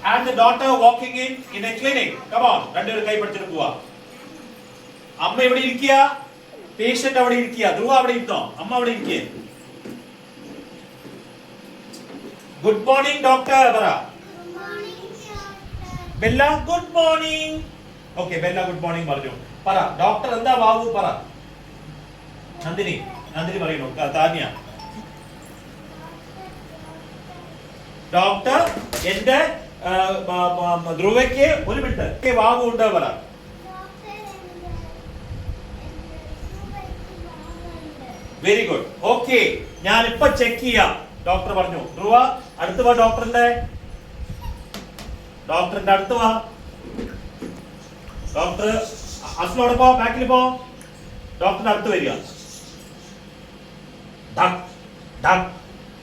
and the daughter walking in a clinic. Come on, രണ്ടുപേരും കൈ പിടിച്ചിട്ട് പോവാ. അമ്മ ഇവിടെ ഇരിക്കുക, പേഷ്യന്റ് അവിടെ ഇരിക്കുക. ധ്രുവ അവിടെ ഇരുന്നോ, അമ്മ അവിടെ ഇരിക്കുക. ഗുഡ് മോർണിംഗ് ഡോക്ടർ പറ. Bella good morning. Okay, Bella good morning പറഞ്ഞു. പറ ഡോക്ടർ എന്താ ബാബു പറ. നന്ദിനി പറയുന്നു. താന്യ ഡോക്ടർ എന്റെ ധ്രുവയ്ക്ക് ഒരു മിനിറ്റ് ബാബു ഉണ്ട് പറ. Very good. ഓക്കെ, ഞാൻ ഇപ്പൊ ചെക്ക് ചെയ്യാം. ഡോക്ടർ പറഞ്ഞു. ധ്രുവ അടുത്ത് വാ, ഡോക്ടറിന്റെ അടുത്ത് വാ. ഡോക്ടർ അസ്ലോടെ പോ, ബാക്കിൽ പോ. ഡോക്ടറിന്റെ അടുത്ത് വരിക. Duck duck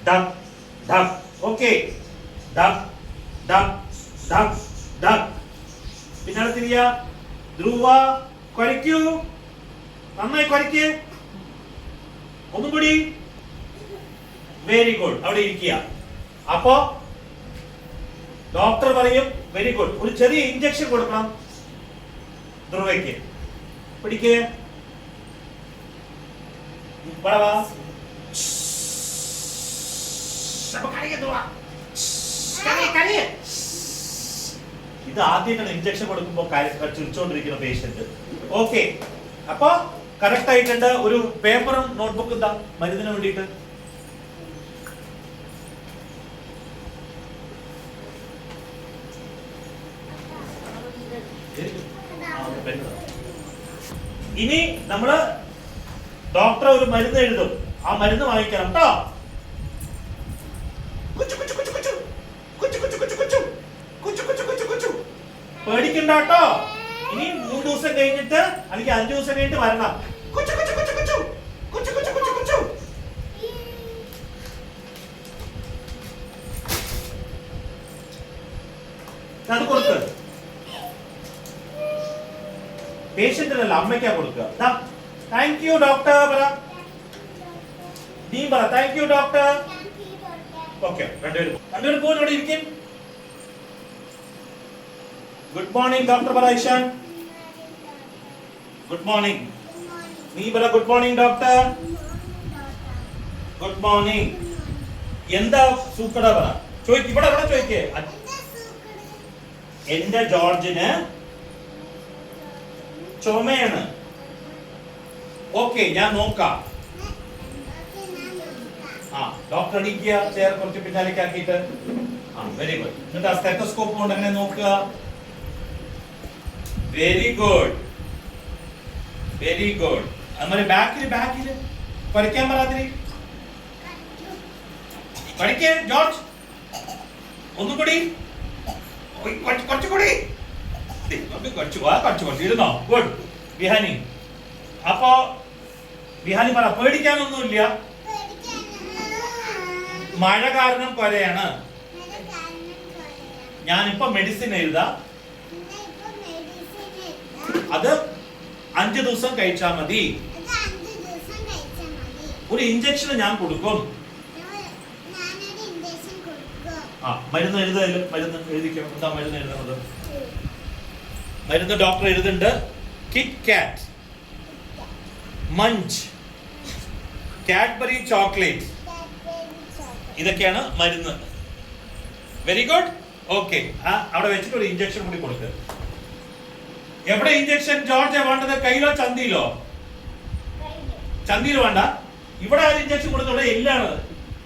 duck duck. Okay, duck duck duck duck. പിന്നെ അടുത്തിരിക്കുക. ധ്രുവ കുരയ്ക്കൂ, നന്നായി കുരയ്ക്ക്. ഒന്നും കൂടി. Very good. അവിടെ ഇരിക്കുക. അപ്പോ ഡോക്ടർ പറയും വെരി ഗുഡ്, ഒരു ചെറിയ ഇഞ്ചക്ഷൻ കൊടുക്കണം ധ്രുവയ്ക്ക്. പിടിക്ക്. ഇത് ആദ്യമായിട്ടാണ് ഇഞ്ചക്ഷൻ കൊടുക്കുമ്പോ ചിരിച്ചോണ്ടിരിക്കുന്ന പേഷ്യന്റ്. ഓക്കെ, അപ്പൊ കറക്റ്റ് ആയിട്ടുണ്ട്. ഒരു പേപ്പറും നോട്ട്ബുക്കും എന്താ മരുന്നിന് വേണ്ടിയിട്ട്. ഇനി നമ്മള് ഡോക്ടർ ഒരു മരുന്ന് എഴുതും, ആ മരുന്ന് വാങ്ങിക്കണം കേട്ടോ. പേടിക്കണ്ട കേട്ടോ. ഇനി 3 ദിവസം കഴിഞ്ഞിട്ട് അല്ലെങ്കിൽ 5 ദിവസം കഴിഞ്ഞിട്ട് വരണം. അത് കൊടുക്ക്. പേഷ്യന്റിനല്ല, അമ്മയ്ക്കാ കൊടുക്കുക. താങ്ക് യു ഡോക്ടർ പറ. നീ പറ താങ്ക് യു ഡോക്ടർ. ഓക്കെ, രണ്ടുപേരും പോയി ഇരിക്കും. ഗുഡ് മോർണിംഗ് ഡോക്ടർ പറ. Ishan good morning. നീ പറ good morning doctor. Good morning. എന്താ സൂക്കട പറ. ചോദിക്ക്, ഇവിടെ ചോദിക്കേ. എന്റെ ജോർജിന് ചുമയാണ്. ഓക്കെ, ഞാൻ നോക്കാം. ആ, ഡോക്ടർ അടിക്കുക. ചെയർ കുറച്ച് പിന്നാലേക്ക് ആക്കിയിട്ട്. ആ, വെരി ഗുഡ്. എന്നിട്ട് ആ സ്റ്റെത്തോസ്കോപ്പ് കൊണ്ട് അങ്ങനെ നോക്കുക. Very good, very good. അതുപോലെ ബാക്കിൽ പഠിക്കാൻ പറയാതിരി. പഠിക്കേ ജോർജ്. ഒന്നുകൂടി, കുറച്ചുകൂടി. കുറച്ച് ഇരുന്നോ. ഗുഡ്. വിഹാനി. അപ്പോ വിഹാനി പറ. പേടിക്കാനൊന്നുമില്ല, മഴ കാരണം കൊരയാണ്. ഞാനിപ്പോ മെഡിസിൻ എഴുതാം, അത് 5 ദിവസം കഴിച്ചാൽ മതി. ഒരു ഇഞ്ചക്ഷൻ ഞാൻ കൊടുക്കും. ആ, മരുന്ന് എഴുതായാലും മരുന്ന് എഴുതിക്കോ. എന്താ മരുന്ന് എഴുതുന്നത്? മരുന്ന് ഡോക്ടർ എഴുതുന്നുണ്ട്. കിറ്റ് കാറ്റ്, മഞ്ച്, കാഡ്ബറി ചോക്ലേറ്റ്, ഇതൊക്കെയാണ് മരുന്ന്. Very good. ഓക്കെ, അവിടെ വെച്ചിട്ട് ഒരു ഇഞ്ചക്ഷൻ കൂടി കൊടുക്കുക. എവിടെ ഇഞ്ചക്ഷൻ ജോർജ് വേണ്ടത്? കയ്യിലോ ചന്തിയിലോ? ചന്തിയിൽ വേണ്ട. ഇവിടെ ആ ഇഞ്ചക്ഷൻ കൊടുത്തോടെ എല്ലാണ്.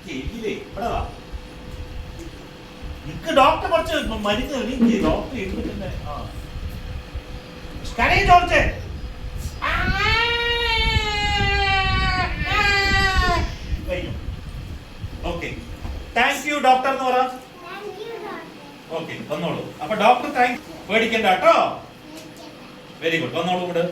ഇവിടെ വാ. നിക്ക് ഡോക്ടർ കുറച്ച് മരുന്ന് ഡോക്ടർ എഴുതിട്ടുണ്ട്. ജോർജ് കഴിഞ്ഞു. ഓക്കെ, താങ്ക് യു ഡോക്ടർ എന്ന് പറ. ഓക്കെ, വന്നോളൂ. അപ്പൊ ഡോക്ടർ താങ്ക്. പേടിക്കണ്ട കേട്ടോ. Very good. വന്നോളൂ ഇവിടെ.